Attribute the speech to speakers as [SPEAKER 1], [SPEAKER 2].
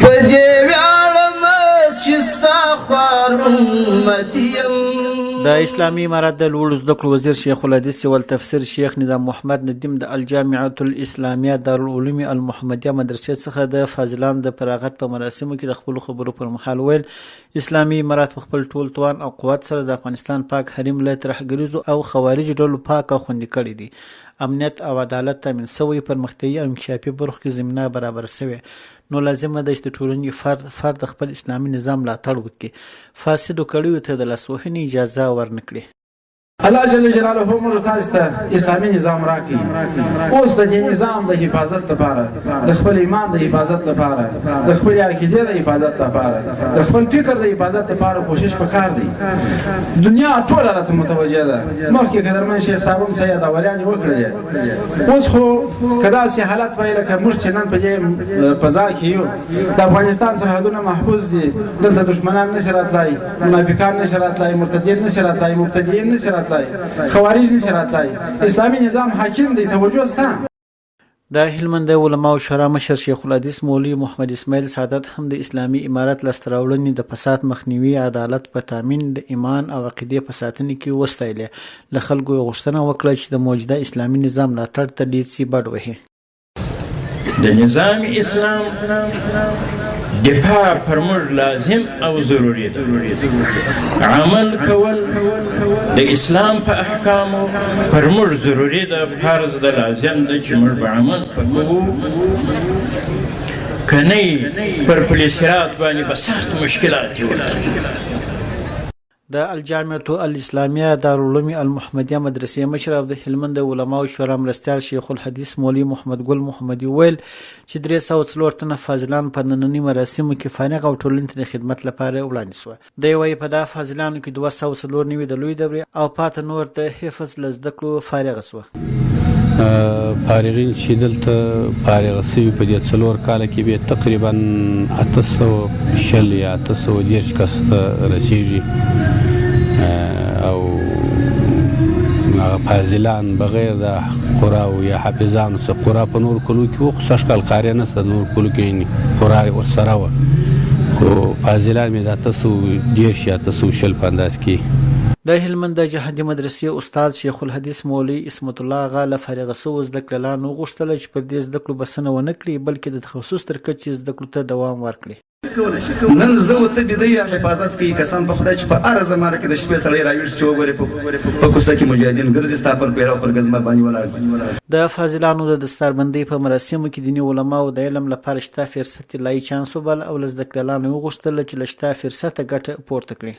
[SPEAKER 1] پدې ویاړم چې ستا خوار امتی یم.
[SPEAKER 2] د اسلامي امارت د لوړو زده کړو وزیر شیخ الحدیث والتفسیر شیخ نظام محمد ندیم د الجامعة الاسلامیه دارالعلوم المحمدیه مدرسې څخه د فاضلانو د فراغت په مراسمو کې د خپل خبرو پر مهال ویل اسلامي امارت په خپل ټول توان او قوت سره د افغانستان پاک حریم له ترهګریزو او خوارجو ډلو پاک او خوندي کړی دي. امنیت او عدالت تامین شوی، پرمختیایي او انکشافي برخو کې زمینه برابر شوې، نو لازمه ده چې د ټولنې فرد خپل اسلامي نظام ملاتړ وکړي، فاسدو کړیو ته د لاسوهنې اجازه ورنکړي.
[SPEAKER 3] الله جل جلاله موږ تاسو ته اسلامي نظام راکړي. اوس د دې نظام د حفاظت لپاره، د خپل ایمان د حفاظت لپاره، د خپل عقیدې د حفاظت لپاره، د خپل فکر د حفاظت لپاره کوشش وکړ دی. دنیا ټول راته متوجه ده. مخکې قدرمن شیخ صاحب هم سید اوریان وکړل. اوس خو کدا سي حالت وایي لکه موږ چې نن په دې فضا کې یو، د افغانستان سرحدونه محفوظ دي، دلته دشمنان نشي راتلای، منافقان نشي راتلای، مرتدین نشي راتلای، مبتدیین نشي راتلای، خوارج نشي راتلای. اسلامي نظام حاکم دی، توجه ستا.
[SPEAKER 2] د هلمند علماء شورا مشر شیخ الحدیث مولوی محمد اسماعیل سعادت هم د اسلامي امارت لاسته راوړنې د فساد مخنیوي، عدالت په تامین، د ایمان او عقیدې په ساتنې کې وستایلې. له خلکو یې غوښتنه وکړه چې د موجوده اسلامي نظام ملاتړ ته ډېر سي بډ وهي.
[SPEAKER 4] د نظام اسلام دفاع پر موږ لازم او ضروري ده. عمل کول د اسلام په احکامو پر موږ ضروري ده، فرض ده، لازم ده چې موږ به عمل وکړو. که نه پر پلیسرات باندې به سخت مشکلات ورته.
[SPEAKER 2] د الجامعة الاسلامیه دارالعلوم المحمدیه مدرسې مشر او د هلمند علماء شورا مرستیال شیخ الحدیث مولوی محمد ګل محمدي ویل چې 304 تنه فاضلان په نننی مراسمو کې فارغ او ټولنې ته د خدمت لپاره وړاندې شوه. د یوې په دا فاضلانو کې 204 نوي د لوی دورې او پاته نور د حفظ لزده کړو فارغ شوه.
[SPEAKER 5] فارغین چې دلته فارغ شوي په دې 4 کاله کې به تقریبا 840 یا 830 کس ته رسیږي، او فاضلان بغیر د قرا او یا حافظانو څخه قرا په نور کلو کې خو سشکل قاری نه ست نور کلو کې قرا ورسره و، خو فاضلان مې د 810 یا 840 په انداز کې.
[SPEAKER 2] د هلمند د جهادي مدرسې استاد شیخ الحدیث مولوی اسمت الله غا له فارغ شوو زده کړه نه غوښتل چې پر دې زده کړو بسنه ونه کړي، بلکې د تخصص تر کچې زده کړو ته دوام ورکړي.
[SPEAKER 6] نن زه ورته بدایي حفاظت کوي، قسم په خدای چې په هر زمانه کې د شپې سړی راویښ چې وګورې په کوڅه کې مجاهدین ګرځي، ستا پر پیرو پر ګزمه باندې ولاړ.
[SPEAKER 2] د فاضلانو د دستاربندۍ په مراسمو کې دیني علماو د علم لپاره شته فرصت لای چانس وبل او زده کړه وغوښتل چې له شته فرصت ګټه پورته کړي.